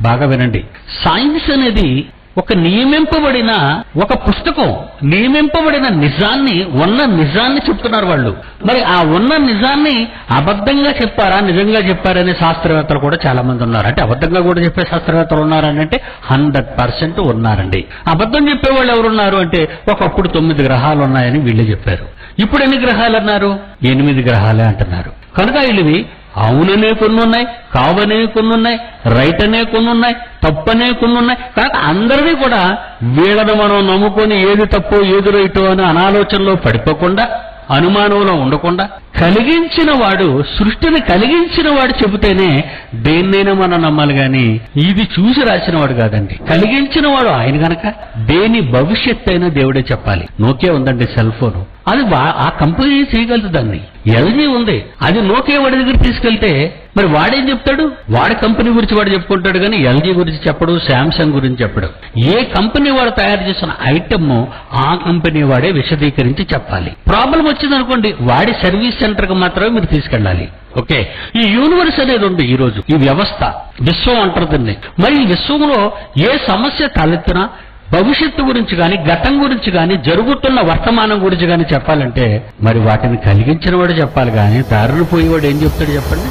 బాగా వినండి. సైన్స్ అనేది ఒక నియమింపబడిన ఒక పుస్తకం, నియమింపబడిన నిజాన్ని, ఉన్న నిజాన్ని చెప్తున్నారు వాళ్ళు. మరి ఆ ఉన్న నిజాన్ని అబద్ధంగా చెప్పారా నిజంగా చెప్పారనే శాస్త్రవేత్తలు కూడా చాలా మంది ఉన్నారు. అంటే అబద్ధంగా కూడా చెప్పే శాస్త్రవేత్తలు ఉన్నారని అంటే 100% ఉన్నారండి. అబద్ధం చెప్పేవాళ్ళు ఎవరున్నారు అంటే ఒకప్పుడు 9 గ్రహాలు ఉన్నాయని వీళ్ళే చెప్పారు. ఇప్పుడు ఎన్ని గ్రహాలు అన్నారు? 8 గ్రహాలే అంటున్నారు. కనుక వీళ్ళవి అవుననే కొన్ని ఉన్నాయి, కావనే కొన్ని ఉన్నాయి, రైట్ అనే కొన్ని ఉన్నాయి, తప్పనే కొన్ని ఉన్నాయి. కనుక అందరినీ కూడా వీళ్ళను మనం నమ్ముకొని ఏది తప్పో ఏది రైటో అని అనాలోచనలో పడిపోకుండా, అనుమానంలో ఉండకుండా, కలిగించిన వాడు, సృష్టిని కలిగించిన వాడు చెబితేనే దేన్నైనా మనం నమ్మాలి గాని ఇది చూసి రాసిన వాడు కాదండి. కలిగించిన వాడు ఆయన గనక దేని భవిష్యత్తు అయినా దేవుడే చెప్పాలి. నోకియా ఉందండి సెల్ ఫోన్, అది ఆ కంపెనీ చేయగలదు. దాన్ని ఎల్జీ ఉంది, అది నోకియా వాడి దగ్గర తీసుకెళ్తే మరి వాడేం చెప్తాడు? వాడి కంపెనీ గురించి వాడు చెప్పుకుంటాడు కానీ ఎల్జీ గురించి చెప్పడు, శాంసంగ్ గురించి చెప్పడు. ఏ కంపెనీ వాడు తయారు చేసిన ఐటమ్ ఆ కంపెనీ వాడే విశదీకరించి చెప్పాలి. ప్రాబ్లం వచ్చిందనుకోండి వాడి సర్వీస్ సెంటర్ కు మాత్రమే మీరు తీసుకెళ్ళాలి. ఓకే, ఈ యూనివర్స్ అనేది ఉంది. ఈ రోజు ఈ వ్యవస్థ, విశ్వం అంటారు దీన్ని. మరి ఈ విశ్వంలో ఏ సమస్య తలెత్తినా భవిష్యత్తు గురించి కానీ, గతం గురించి కానీ, జరుగుతున్న వర్తమానం గురించి కానీ చెప్పాలంటే మరి వాటిని కలిగించిన వాడు చెప్పాలి కానీ దారిని పోయేవాడు ఏం చెప్తాడు చెప్పండి?